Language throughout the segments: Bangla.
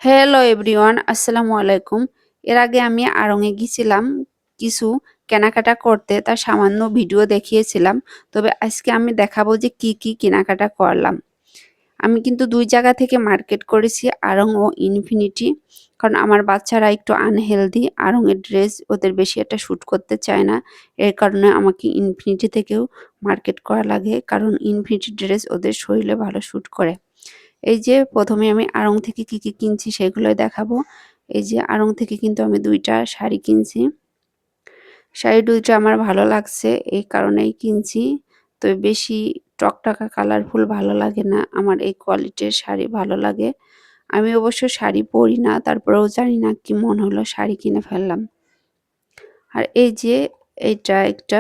হ্যালো এভরিওয়ান, আসসালামু আলাইকুম। এর আগে আমি আড়ং-এ গিয়েছিলাম কিছু কেনাকাটা করতে, তার সামান্য ভিডিও দেখিয়েছিলাম। তবে আজকে আমি দেখাবো যে কি কি কেনাকাটা করলাম। আমি কিন্তু দুই জায়গা থেকে মার্কেট করেছি, আড়ং ও ইনফিনিটি। কারণ আমার বাচ্চারা একটু আনহেলদি, আড়ং-এর ড্রেস ওদের বেশি একটা শ্যুট করতে চায় না। এর কারণে আমাকে ইনফিনিটি থেকেও মার্কেট করা লাগে, কারণ ইনফিনিটি ড্রেস ওদের শরীরে ভালো শ্যুট করে। এই যে প্রথমে আমি আড়ং থেকে কি কি কিনছি সেগুলোই দেখাবো। এই যে আড়ং থেকে কিন্তু আমি দুইটা শাড়ি কিনছি। শাড়ি দুইটা আমার ভালো লাগছে, এই কারণেই কিনছি। তো বেশি টকটকা কালারফুল ভালো লাগে না, আমার এই কোয়ালিটির শাড়ি ভালো লাগে। আমি অবশ্য শাড়ি পরি না, তারপরেও জানি না কি মন হলো শাড়ি কিনে ফেললাম। আর এই যে এইটা একটা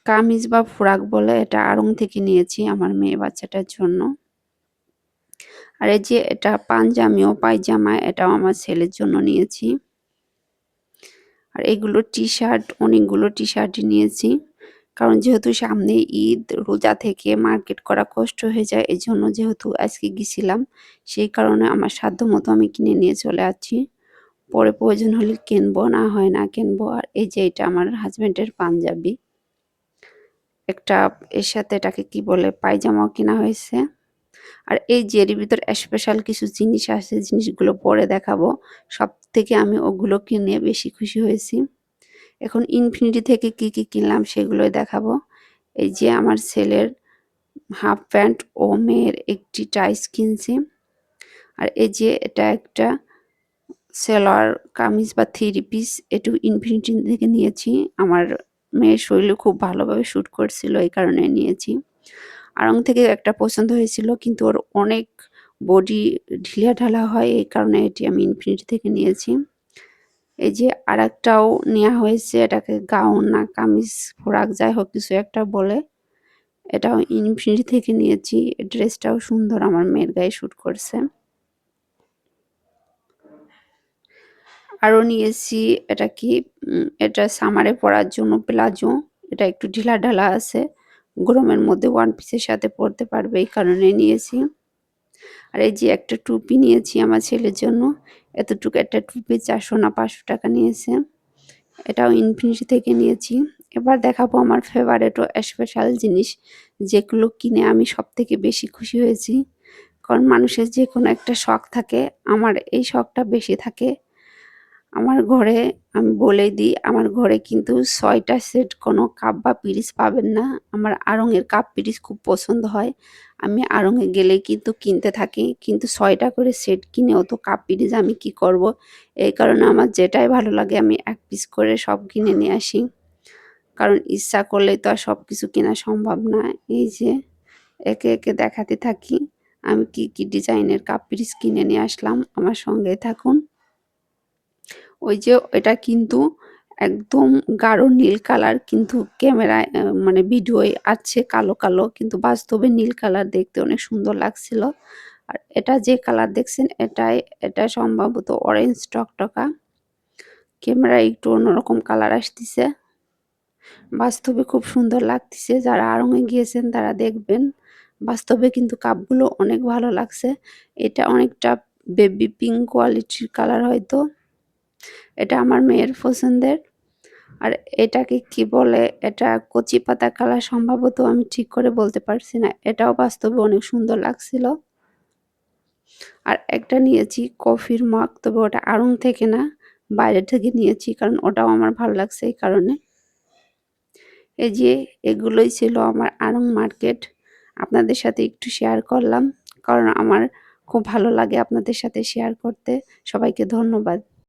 কামিজ বা ফ্রক বলে, এটা আড়ং থেকে নিয়েছি আমার মেয়ে বাচ্চাটার জন্য। আর এই যে এটা পাঞ্জাবি ও পায়জামা, এটাও আমার ছেলের জন্য নিয়েছি। আর এগুলো টি শার্ট, অনেকগুলো টি শার্টই নিয়েছি, কারণ যেহেতু সামনে ঈদ, রোজা থেকে মার্কেট করা কষ্ট হয়ে যায়। এই জন্য যেহেতু আজকে গেছিলাম, সেই কারণে আমার সাধ্য মতো আমি কিনে নিয়ে চলে আসছি। পরে প্রয়োজন হলে কিনবো, না হয় না কিনবো। আর এই যে এটা আমার হাজবেন্ডের পাঞ্জাবি, একটা এর সাথে এটাকে কি বলে পায়জামাও কেনা হয়েছে। আর এই যে এর ভিতর স্পেশাল কিছু জিনিস আছে, জিনিসগুলো পরে দেখাবো। সব থেকে আমি ওগুলো কিনে বেশি খুশি হয়েছি। এখন ইনফিনিটি থেকে কি কি কিনলাম সেগুলোই দেখাবো। এই যে আমার ছেলের হাফ প্যান্ট ও মেয়ের একটি টাইস কিনছি। আর এই যে এটা একটা সেলোয়ার কামিজ বা থ্রি পিস, এটু ইনফিনিটি থেকে নিয়েছি। আমার মেয়ের শরীরে খুব ভালোভাবে শ্যুট করছিল, এই কারণে নিয়েছি। আড়ং থেকে একটা পছন্দ হয়েছিল, কিন্তু ওর অনেক বডি ঢিলাঢালা হয়, এই কারণে এটি আমি ইনফিনিটি থেকে নিয়েছি। এই যে আরেকটাও নেওয়া হয়েছে, এটাকে গাউন না কামিজ ফ্রক যাই হোক কিছু একটা বলে, এটাও ইনফিনিটি থেকে নিয়েছি। ড্রেসটাও সুন্দর, আমার মেয়ের গায়ে শ্যুট করছে। আরও নিয়েছি এটা কি এটা সামারে পরার জন্য প্লাজো, এটা একটু ঢিলাঢালা আছে, গরমের মধ্যে ওয়ান পিসের সাথে পরতে পারবে, এই কারণে নিয়েছি। আর এই যে একটা টুপি নিয়েছি আমার ছেলের জন্য, এতটুকু একটা টুপি 400 না 500 টাকা নিয়েছে, এটাও ইনফিনিটি থেকে নিয়েছি। এবার দেখাবো আমার ফেভারিট ও স্পেশাল জিনিস, যেগুলো কিনে আমি সব থেকে বেশি খুশি হয়েছি। কারণ মানুষের যে কোনো একটা শখ থাকে, আমার এই শখটা বেশি থাকে। আমার ঘরে, আমি বলে দিই, আমার ঘরে কিন্তু 6টা সেট কোনো কাপ বা পিরিচ পাবেন না। আমার আড়ং-এর কাপ পিরিচ খুব পছন্দ হয়, আমি আড়ং-এ গেলেই কিন্তু কিনতে থাকি। কিন্তু 6টা করে সেট কিনেও তো কাপ পিরিচ আমি কি করব। এই কারণে আমার যেটাই ভালো লাগে আমি এক পিস করে সব কিনে নিয়ে আসি, কারণ ইচ্ছা করলেই তো আর সব কিছু কেনা সম্ভব না। এই যে একে একে দেখাতে থাকি আমি কি কি ডিজাইনের কাপ পিরিচ কিনে নিয়ে আসলাম, আমার সঙ্গে থাকুন। ওই যে এটা কিন্তু একদম গাঢ় নীল কালার, কিন্তু ক্যামেরায় মানে ভিডিওয় আছে কালো কালো, কিন্তু বাস্তবে নীল কালার, দেখতে অনেক সুন্দর লাগছিল। আর এটা যে কালার দেখছেন, এটা সম্ভবত অরেঞ্জ টকটকা, ক্যামেরায় একটু অন্যরকম কালার আসতেছে, বাস্তবে খুব সুন্দর লাগতেছে। যারা আড়ং-এ গিয়েছেন তারা দেখবেন, বাস্তবে কিন্তু কাপগুলো অনেক ভালো লাগছে। এটা অনেকটা বেবি পিঙ্ক কোয়ালিটির কালার হয়তো, এটা আমার মেয়ের পছন্দের। আর এটাকে কি বলে, এটা কচি পাতা কালার সম্ভবত, আমি ঠিক করে বলতে পারছি না। এটাও বাস্তবে অনেক সুন্দর লাগছিল। আর একটা নিয়েছি কফির মগ, তবে ওটা আড়ং থেকে না, বাইরে থেকে নিয়েছি, কারণ ওটাও আমার ভালো লাগছে এই কারণে। এই যে এগুলোই ছিল আমার আড়ং মার্কেট, আপনাদের সাথে একটু শেয়ার করলাম, কারণ আমার খুব ভালো লাগে আপনাদের সাথে শেয়ার করতে। সবাইকে ধন্যবাদ।